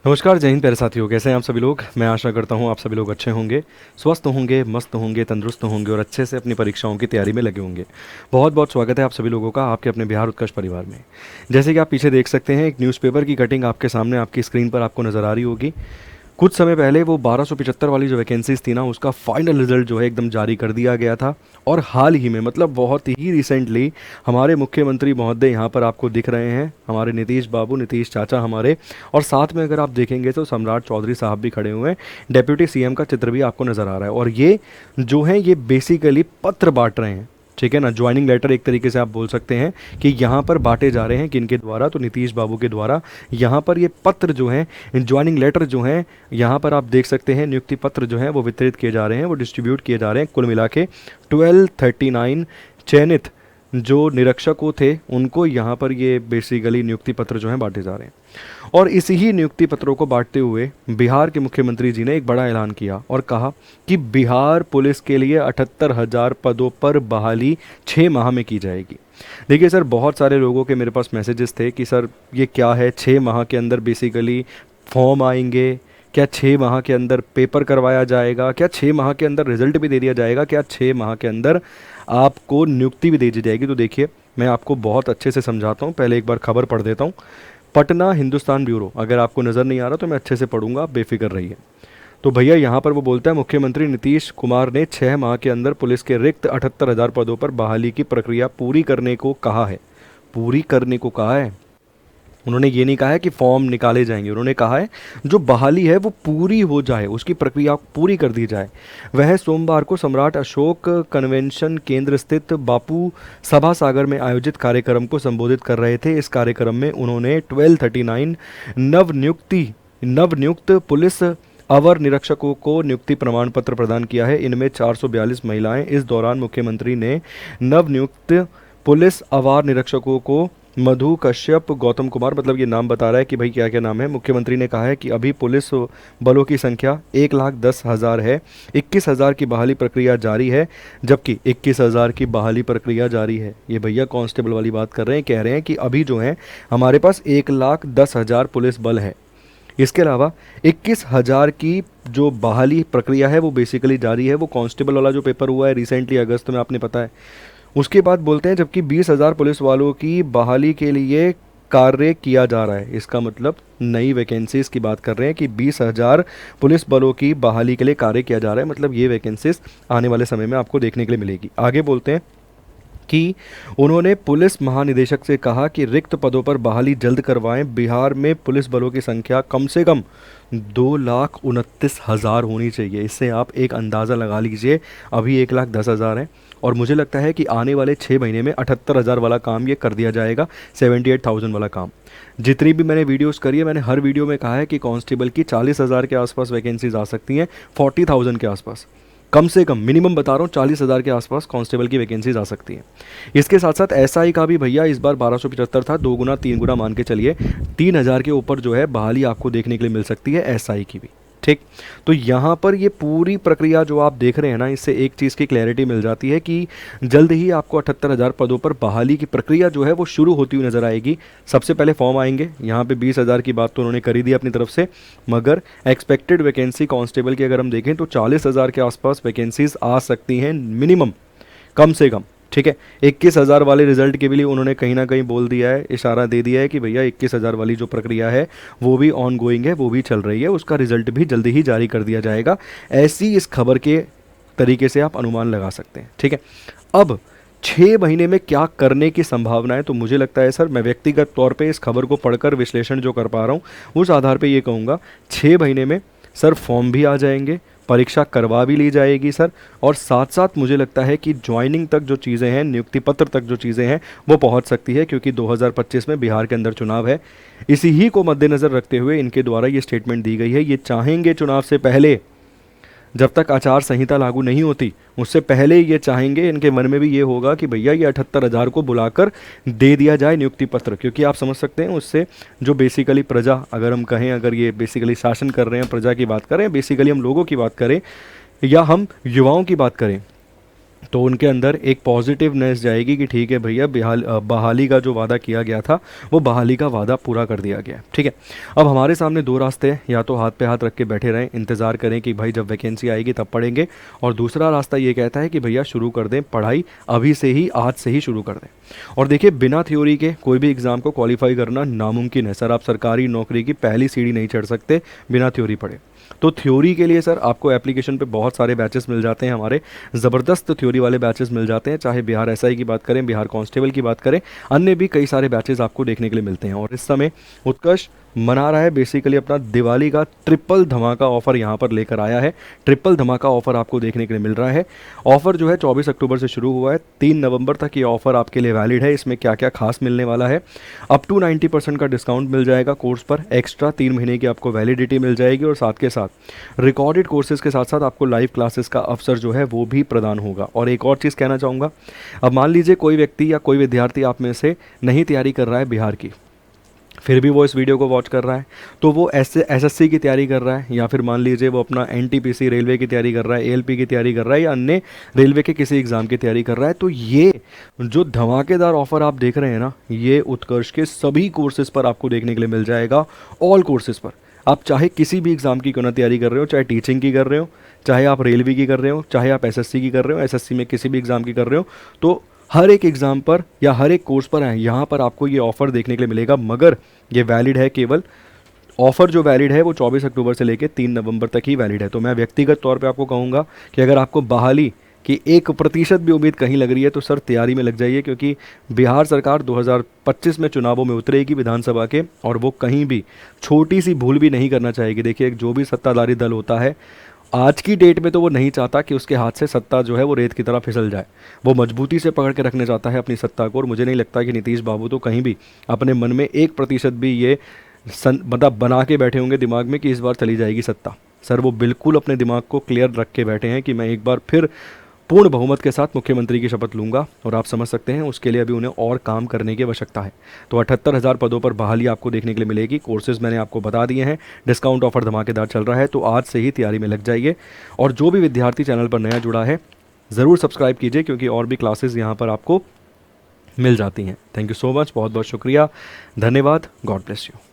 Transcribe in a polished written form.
नमस्कार, जय हिंद प्यारे साथियों। कैसे हैं आप सभी लोग। मैं आशा करता हूं आप सभी लोग अच्छे होंगे, स्वस्थ होंगे, मस्त होंगे, तंदुरुस्त होंगे और अच्छे से अपनी परीक्षाओं की तैयारी में लगे होंगे। बहुत बहुत स्वागत है आप सभी लोगों का आपके अपने बिहार उत्कर्ष परिवार में। जैसे कि आप पीछे देख सकते हैं, एक न्यूज़पेपर की कटिंग आपके सामने आपकी स्क्रीन पर आपको नज़र आ रही होगी। कुछ समय पहले वो 1275 वाली जो वैकेंसीज थी ना, उसका फाइनल रिजल्ट जो है एकदम जारी कर दिया गया था। और हाल ही में, मतलब बहुत ही रिसेंटली, हमारे मुख्यमंत्री महोदय यहाँ पर आपको दिख रहे हैं, हमारे नीतीश बाबू, नीतीश चाचा हमारे। और साथ में अगर आप देखेंगे तो सम्राट चौधरी साहब भी खड़े हुए हैं। डेप्यूटी सीएम का चित्र भी आपको नज़र आ रहा है। और ये जो है ये बेसिकली पत्र बांट रहे हैं, ठीक है ना। ज्वाइनिंग लेटर एक तरीके से आप बोल सकते हैं कि यहाँ पर बांटे जा रहे हैं किनके द्वारा, तो नीतीश बाबू के द्वारा। यहाँ पर ये पत्र जो हैं, ज्वाइनिंग लेटर जो हैं, यहाँ पर आप देख सकते हैं नियुक्ति पत्र जो हैं वो वितरित किए जा रहे हैं, वो डिस्ट्रीब्यूट किए जा रहे हैं। कुल मिला के 1239 चयनित जो निरीक्षकों थे उनको यहाँ पर ये बेसिकली नियुक्ति पत्र जो हैं बांटे जा रहे हैं। और इसी ही नियुक्ति पत्रों को बांटते हुए बिहार के मुख्यमंत्री जी ने एक बड़ा ऐलान किया और कहा कि बिहार पुलिस के लिए 78,000 पदों पर बहाली 6 माह में की जाएगी। देखिए सर, बहुत सारे लोगों के मेरे पास मैसेजेस थे कि सर ये क्या है, 6 माह के अंदर बेसिकली फॉर्म आएंगे क्या, 6 माह के अंदर पेपर करवाया जाएगा क्या, 6 माह के अंदर रिजल्ट भी दे दिया जाएगा क्या, 6 माह के अंदर आपको नियुक्ति भी दे दी जाएगी। तो देखिए, मैं आपको बहुत अच्छे से समझाता हूँ। पहले एक बार खबर पढ़ देता हूँ। पटना हिंदुस्तान ब्यूरो, अगर आपको नज़र नहीं आ रहा तो मैं अच्छे से पढ़ूंगा, आप बेफिक्र रहिए। तो भैया यहाँ पर वो बोलता है, मुख्यमंत्री नीतीश कुमार ने 6 माह के अंदर पुलिस के रिक्त 78,000 पदों पर बहाली की प्रक्रिया पूरी करने को कहा है। पूरी करने को कहा है। उन्होंने ये नहीं कहा है कि फॉर्म निकाले जाएंगे, उन्होंने कहा है जो बहाली है वो पूरी हो जाए, उसकी प्रक्रिया पूरी कर दी जाए। वह सोमवार को सम्राट अशोक कन्वेंशन केंद्र स्थित बापू सभा सागर में आयोजित कार्यक्रम को संबोधित कर रहे थे। इस कार्यक्रम में उन्होंने 1239 नवनियुक्त पुलिस अवर निरीक्षकों को नियुक्ति प्रमाण पत्र प्रदान किया है। इनमें 442 महिलाएं। इस दौरान मुख्यमंत्री ने नवनियुक्त पुलिस अवर निरीक्षकों को मधु कश्यप, गौतम कुमार, मतलब ये नाम बता रहा है कि भाई क्या क्या नाम है। मुख्यमंत्री ने कहा है कि अभी पुलिस बलों की संख्या 1,10,000 है। 21,000 की बहाली प्रक्रिया जारी है, जबकि 21,000 की बहाली प्रक्रिया जारी है। ये भैया कांस्टेबल वाली बात कर रहे हैं, कह रहे हैं कि अभी जो है हमारे पास 1,10,000 पुलिस बल है। इसके अलावा 21,000 की जो बहाली प्रक्रिया है वो बेसिकली जारी है। वो कांस्टेबल वाला जो पेपर हुआ है रिसेंटली अगस्त में, आपने पता है। उसके बाद बोलते हैं जबकि 20,000 पुलिस वालों की बहाली के लिए कार्य किया जा रहा है। इसका मतलब नई वैकेंसीज की बात कर रहे हैं कि 20,000 पुलिस बलों की बहाली के लिए कार्य किया जा रहा है। मतलब ये वैकेंसीज आने वाले समय में आपको देखने के लिए मिलेगी। आगे बोलते हैं कि उन्होंने पुलिस महानिदेशक से कहा कि रिक्त पदों पर बहाली जल्द करवाएं। बिहार में पुलिस बलों की संख्या कम से कम 2,29,000 होनी चाहिए। इससे आप एक अंदाज़ा लगा लीजिए, अभी 1,10,000 है और मुझे लगता है कि आने वाले 6 महीने में 78,000 वाला काम ये कर दिया जाएगा, 78,000 वाला काम। जितनी भी मैंने वीडियोस करी है, मैंने हर वीडियो में कहा है कि कांस्टेबल की 40,000 के आसपास वैकेंसीज आ सकती हैं, 40,000 के आसपास, कम से कम मिनिमम बता रहा हूँ, 40,000 के आसपास कांस्टेबल की वैकेंसीज आ सकती हैं। इसके साथ साथ एसआई का भी भैया इस बार 1275 था, 2 गुना 3 गुना मान के चलिए, 3,000 के ऊपर जो है बहाली आपको देखने के लिए मिल सकती है एसआई की भी। ठीक, तो यहाँ पर ये पूरी प्रक्रिया जो आप देख रहे हैं ना, इससे एक चीज़ की क्लैरिटी मिल जाती है कि जल्द ही आपको 78,000 पदों पर बहाली की प्रक्रिया जो है वो शुरू होती हुई नजर आएगी। सबसे पहले फॉर्म आएंगे। यहाँ पे 20,000 की बात तो उन्होंने कर ही दी अपनी तरफ से, मगर एक्सपेक्टेड वैकेंसी कांस्टेबल की अगर हम देखें तो 40,000 के आसपास वैकेंसीज आ सकती हैं मिनिमम, कम से कम। ठीक है, 21,000 वाले रिजल्ट के भी लिए उन्होंने कहीं ना कहीं बोल दिया है, इशारा दे दिया है कि भैया 21,000 वाली जो प्रक्रिया है वो भी ऑन गोइंग है, वो भी चल रही है, उसका रिजल्ट भी जल्दी ही जारी कर दिया जाएगा। ऐसी इस खबर के तरीके से आप अनुमान लगा सकते हैं। ठीक है, अब 6 महीने में क्या करने की संभावना है, तो मुझे लगता है सर, मैं व्यक्तिगत तौर पे इस खबर को पढ़कर विश्लेषण जो कर पा रहा हूँ उस आधार पे ये कहूँगा, 6 महीने में सर फॉर्म भी आ जाएंगे, परीक्षा करवा भी ली जाएगी सर, और साथ साथ मुझे लगता है कि ज्वाइनिंग तक जो चीज़ें हैं, नियुक्ति पत्र तक जो चीज़ें हैं वो पहुंच सकती है, क्योंकि 2025 में बिहार के अंदर चुनाव है। इसी ही को मद्देनज़र रखते हुए इनके द्वारा ये स्टेटमेंट दी गई है। ये चाहेंगे चुनाव से पहले, जब तक आचार संहिता लागू नहीं होती उससे पहले ये चाहेंगे, इनके मन में भी ये होगा कि भैया ये 78,000 को बुलाकर दे दिया जाए नियुक्ति पत्र। क्योंकि आप समझ सकते हैं उससे जो बेसिकली प्रजा, अगर हम कहें, अगर ये बेसिकली शासन कर रहे हैं, प्रजा की बात करें, बेसिकली हम लोगों की बात करें या हम युवाओं की बात करें, तो उनके अंदर एक पॉजिटिवनेस जाएगी कि ठीक है भैया, बहाली का जो वादा किया गया था वो बहाली का वादा पूरा कर दिया गया। ठीक है, अब हमारे सामने दो रास्ते हैं, या तो हाथ पे हाथ रख के बैठे रहें, इंतज़ार करें कि भाई जब वैकेंसी आएगी तब पढ़ेंगे, और दूसरा रास्ता ये कहता है कि भैया शुरू कर दें पढ़ाई, अभी से ही, आज से ही शुरू कर दें। और देखिए, बिना थ्योरी के कोई भी एग्ज़ाम को क्वालिफाई करना नामुमकिन है सर। आप सरकारी नौकरी की पहली सीढ़ी नहीं चढ़ सकते बिना थ्योरी पढ़े। तो थ्योरी के लिए सर आपको एप्लीकेशन पे बहुत सारे बैचेस मिल जाते हैं, हमारे ज़बरदस्त थ्योरी वाले बैचेस मिल जाते हैं, चाहे बिहार एसआई की बात करें, बिहार कांस्टेबल की बात करें, अन्य भी कई सारे बैचेस आपको देखने के लिए मिलते हैं। और इस समय उत्कर्ष मना रहा है बेसिकली अपना दिवाली का ट्रिपल धमाका ऑफर यहाँ पर लेकर आया है। ट्रिपल धमाका ऑफर आपको देखने के लिए मिल रहा है। ऑफर जो है 24 अक्टूबर से शुरू हुआ है, 3 नवंबर तक ये ऑफर आपके लिए वैलिड है। इसमें क्या क्या खास मिलने वाला है, अप टू 90% का डिस्काउंट मिल जाएगा कोर्स पर, एक्स्ट्रा 3 महीने की आपको वैलिडिटी मिल जाएगी, और साथ के साथ रिकॉर्डेड कोर्सेज के साथ साथ आपको लाइव क्लासेस का अवसर जो है वो भी प्रदान होगा। और एक और चीज़ कहना चाहूँगा, अब मान लीजिए कोई व्यक्ति या कोई विद्यार्थी आप में से नहीं तैयारी कर रहा है बिहार की, फिर भी वो इस वीडियो को वॉच कर रहा है, तो वो एसएससी की तैयारी कर रहा है, या फिर मान लीजिए वो अपना एनटीपीसी रेलवे की तैयारी कर रहा है, एएलपी की तैयारी कर रहा है, या अन्य रेलवे के किसी एग्ज़ाम की तैयारी कर रहा है, तो ये जो धमाकेदार ऑफर आप देख रहे हैं ना, ये उत्कर्ष के सभी कोर्सेज़ पर आपको देखने के लिए मिल जाएगा। ऑल कोर्सेज़ पर, आप चाहे किसी भी एग्ज़ाम की क्यों ना तैयारी कर रहे हो, चाहे टीचिंग की कर रहे हो, चाहे आप रेलवे की कर रहे हो, चाहे आप एसएससी की कर रहे हो, एसएससी में किसी भी एग्ज़ाम की कर रहे हो, तो हर एक एग्ज़ाम पर या हर एक कोर्स पर यहाँ पर आपको ये ऑफ़र देखने के लिए मिलेगा। मगर ये वैलिड है, केवल ऑफ़र जो वैलिड है वो 24 अक्टूबर से लेकर 3 नवंबर तक ही वैलिड है। तो मैं व्यक्तिगत तौर पे आपको कहूँगा कि अगर आपको बहाली की 1% भी उम्मीद कहीं लग रही है तो सर तैयारी में लग जाइए, क्योंकि बिहार सरकार 2025 में चुनावों में उतरेगी विधानसभा के, और वो कहीं भी छोटी सी भूल भी नहीं करना चाहेगी। देखिए, जो भी सत्ताधारी दल होता है आज की डेट में तो वो नहीं चाहता कि उसके हाथ से सत्ता जो है वो रेत की तरह फिसल जाए, वो मजबूती से पकड़ के रखने चाहता है अपनी सत्ता को। और मुझे नहीं लगता कि नीतीश बाबू तो कहीं भी अपने मन में 1% भी ये मतलब बना के बैठे होंगे दिमाग में कि इस बार चली जाएगी सत्ता। सर वो बिल्कुल अपने दिमाग को क्लियर रख के बैठे हैं कि मैं एक बार फिर पूर्ण बहुमत के साथ मुख्यमंत्री की शपथ लूंगा, और आप समझ सकते हैं उसके लिए अभी उन्हें और काम करने की आवश्यकता है। तो 78,000 पदों पर बहाली आपको देखने के लिए मिलेगी। कोर्सेज मैंने आपको बता दिए हैं, डिस्काउंट ऑफर धमाकेदार चल रहा है, तो आज से ही तैयारी में लग जाइए। और जो भी विद्यार्थी चैनल पर नया जुड़ा है ज़रूर सब्सक्राइब कीजिए, क्योंकि और भी क्लासेस यहाँ पर आपको मिल जाती हैं। थैंक यू सो मच, बहुत बहुत शुक्रिया, धन्यवाद, गॉड ब्लेस यू।